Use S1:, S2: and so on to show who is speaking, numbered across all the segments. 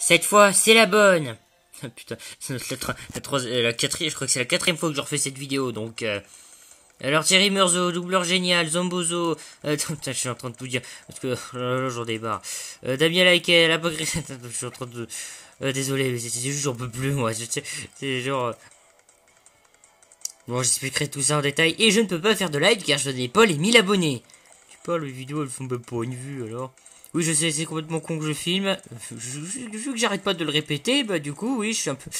S1: Cette fois, c'est la bonne. Putain, la quatrième, je crois que c'est la quatrième fois que je refais cette vidéo, donc... Alors Thierry Meursault, doubleur génial, Zombozo, putain, je suis en train de tout dire, parce que là, j'en débarre. Damien Laïkel, Apocryphe, je suis en train de... désolé, mais c'est juste, j'en peux plus, moi, c'est genre... Bon, j'expliquerai tout ça en détail, et je ne peux pas faire de live, car je n'ai pas les 1000 abonnés. Tu parles, les vidéos, elles font même pas une vue, alors... Oui, je sais, c'est complètement con que je filme, vu que j'arrête pas de le répéter, bah du coup, oui, je suis un peu...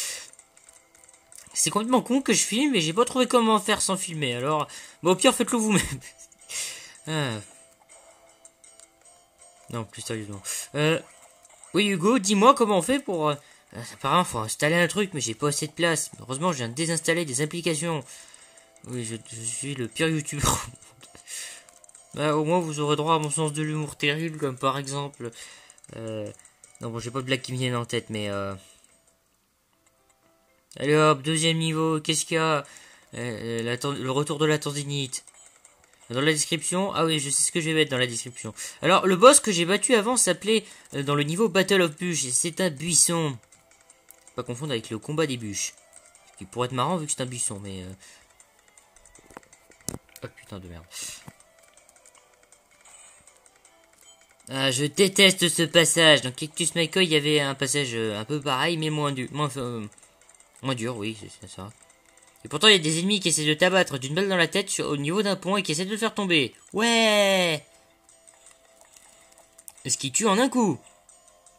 S1: C'est complètement con que je filme et j'ai pas trouvé comment faire sans filmer. Alors, bon, au pire, faites-le vous-même. Ah. Non, plus sérieusement. Oui, Hugo, dis-moi comment on fait pour... apparemment, faut installer un truc, mais j'ai pas assez de place. Heureusement, je viens de désinstaller des applications. Oui, je suis le pire youtubeur. Bah, au moins, vous aurez droit à mon sens de l'humour terrible, comme par exemple... Non, bon, j'ai pas de blague qui me viennent en tête, mais... Allez hop, deuxième niveau, qu'est-ce qu'il y a le retour de la tendinite. Dans la description, ah oui, je sais ce que je vais mettre dans la description. Alors, le boss que j'ai battu avant s'appelait, dans le niveau Battle of Bûches, et c'est un buisson. Pas confondre avec le combat des bûches. Ce qui pourrait être marrant vu que c'est un buisson, mais... Oh putain de merde. Ah, je déteste ce passage. Dans Cactus McCoy, il y avait un passage un peu pareil, mais moins dur. Moins dur, oui, c'est ça. Et pourtant, il y a des ennemis qui essaient de t'abattre d'une balle dans la tête au niveau d'un pont et qui essaient de te faire tomber. Ouais! Ce qui tue en un coup.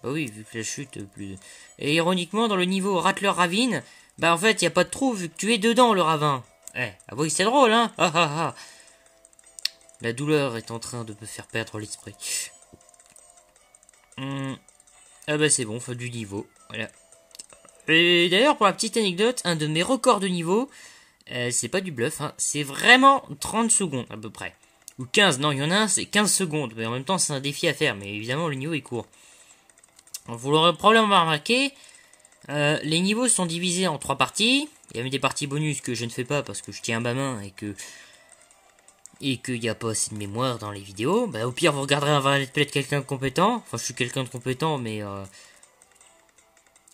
S1: Bah oui, vu que la chute plus... Et ironiquement, dans le niveau Rattler Ravine, bah en fait, il n'y a pas de trou vu que tu es dedans, le ravin. Eh, avouez que c'est drôle, hein? Ah ah ah. La douleur est en train de me faire perdre l'esprit. Ah bah c'est bon, fin du niveau. Voilà. Et d'ailleurs, pour la petite anecdote, un de mes records de niveau, c'est pas du bluff, hein, c'est vraiment 30 secondes à peu près. Ou 15, non, il y en a un, c'est 15 secondes, mais en même temps, c'est un défi à faire, mais évidemment, le niveau est court. Alors, vous l'aurez probablement remarqué, les niveaux sont divisés en 3 parties. Il y a même des parties bonus que je ne fais pas parce que je tiens ma main et qu'il n'y a pas assez de mémoire dans les vidéos. Bah, au pire, vous regarderez un let's play de quelqu'un de compétent. Enfin, je suis quelqu'un de compétent, mais...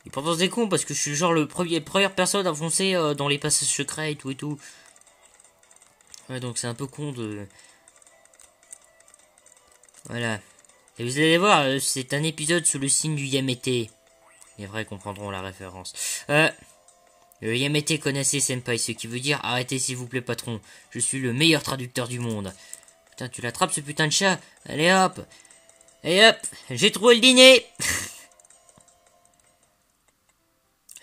S1: Et pourtant c'est con parce que je suis genre première personne à foncer dans les passages secrets et tout et tout. Ouais, donc c'est un peu con de... Voilà. Et vous allez voir, c'est un épisode sous le signe du Yamete. Les vrais comprendront la référence. Le Yamete Konase Senpai, ce qui veut dire arrêtez s'il vous plaît patron. Je suis le meilleur traducteur du monde. Putain, tu l'attrapes ce putain de chat. Allez hop. Et hop, j'ai trouvé le dîner.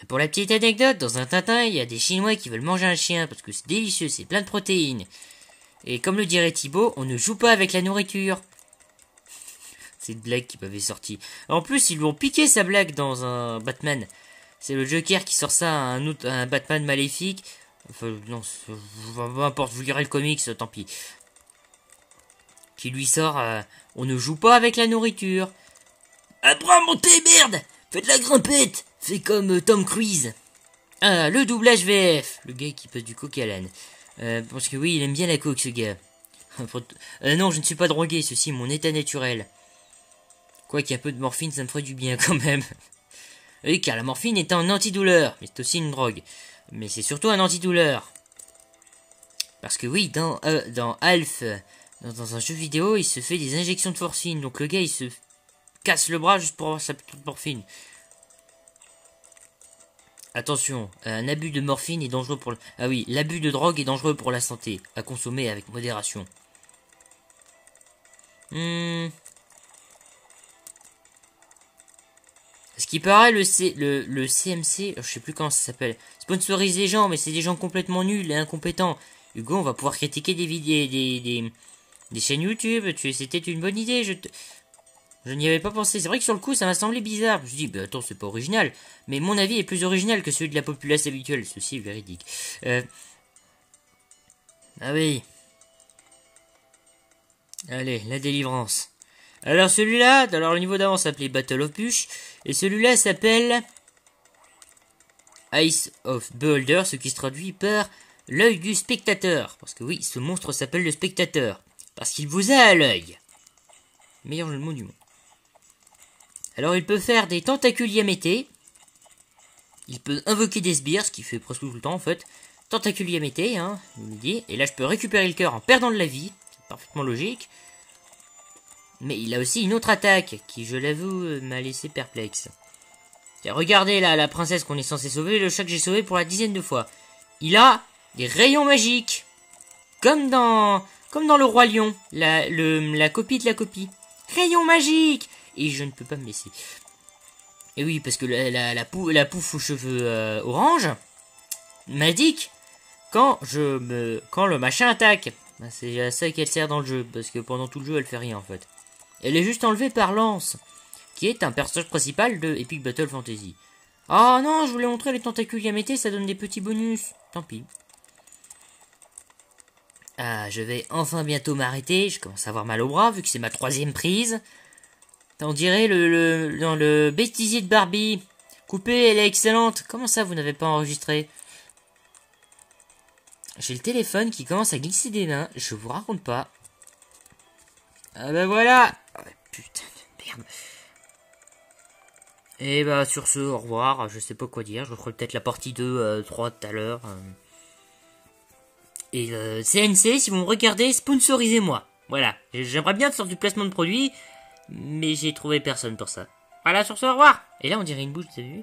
S1: Pour la petite anecdote, dans un Tintin, il y a des Chinois qui veulent manger un chien parce que c'est délicieux, c'est plein de protéines. Et comme le dirait Thibaut, on ne joue pas avec la nourriture. C'est une blague qui m'avait sorti. En plus, ils lui ont piqué sa blague dans un Batman. C'est le Joker qui sort ça à un Batman maléfique. Enfin, non, peu importe, vous lirez le comics, tant pis. Qui lui sort, on ne joue pas avec la nourriture. Apprends à monter, merde! Fais de la grimpette! Fais comme Tom Cruise. Ah, le doublage VF. Le gars qui passe du coq à l'âne. Parce que oui, il aime bien la coke, ce gars. Non, je ne suis pas drogué, ceci est mon état naturel. Quoi qu'il y ait un peu de morphine, ça me ferait du bien quand même. Oui, car la morphine est un antidouleur, mais c'est aussi une drogue. Mais c'est surtout un antidouleur. Parce que oui, dans Alf, dans un jeu vidéo, il se fait des injections de morphine. Donc le gars, il se casse le bras juste pour avoir sa petite morphine. Attention, un abus de morphine est dangereux pour... Ah oui, l'abus de drogue est dangereux pour la santé, à consommer avec modération. Ce qui paraît, le CMC, je sais plus comment ça s'appelle, sponsorise les gens, mais c'est des gens complètement nuls et incompétents. Hugo, on va pouvoir critiquer des chaînes YouTube, c'était une bonne idée, je n'y avais pas pensé. C'est vrai que sur le coup, ça m'a semblé bizarre. Je me suis dit, bah attends, c'est pas original. Mais mon avis est plus original que celui de la populace habituelle. Ceci est véridique. Ah oui. Allez, la délivrance. Alors celui-là, alors le niveau d'avant s'appelait Battle of Bûches. Et celui-là s'appelle Ice of Beholder, ce qui se traduit par l'œil du spectateur. Parce que oui, ce monstre s'appelle le spectateur. Parce qu'il vous a à l'œil. Meilleur jeu de mots du monde. Alors il peut faire des tentacules Yamété. Il peut invoquer des sbires, ce qu'il fait presque tout le temps en fait. Tentacule Yamété, hein, il me dit. Et là je peux récupérer le cœur en perdant de la vie. C'est parfaitement logique. Mais il a aussi une autre attaque qui, je l'avoue, m'a laissé perplexe. Et regardez là, la princesse qu'on est censé sauver, le chat que j'ai sauvé pour la 10e de fois. Il a des rayons magiques. Comme dans le Roi Lion, la copie de la copie. Rayons magiques. Et je ne peux pas me laisser. Et oui, parce que la pouffe aux cheveux orange m'indique quand le machin attaque. Ben, c'est à ça qu'elle sert dans le jeu, parce que pendant tout le jeu, elle fait rien en fait. Elle est juste enlevée par Lance, qui est un personnage principal de Epic Battle Fantasy. Ah non, je voulais montrer les tentacules Yamété, ça donne des petits bonus. Tant pis. Ah, je vais enfin bientôt m'arrêter, je commence à avoir mal au bras, vu que c'est ma 3e prise. On dirait dans le bêtisier de Barbie. Coupée, elle est excellente. Comment ça, vous n'avez pas enregistré? J'ai le téléphone qui commence à glisser des mains, je vous raconte pas. Ah ben voilà. Oh, putain de merde. Et bah sur ce, au revoir. Je sais pas quoi dire. Je referai peut-être la partie 2, 3 tout à l'heure. Et CNC, si vous me regardez, sponsorisez-moi. Voilà. J'aimerais bien faire du placement de produits, mais j'ai trouvé personne pour ça. Voilà, sur ce, au revoir. Et là, on dirait une bouche, vous avez vu?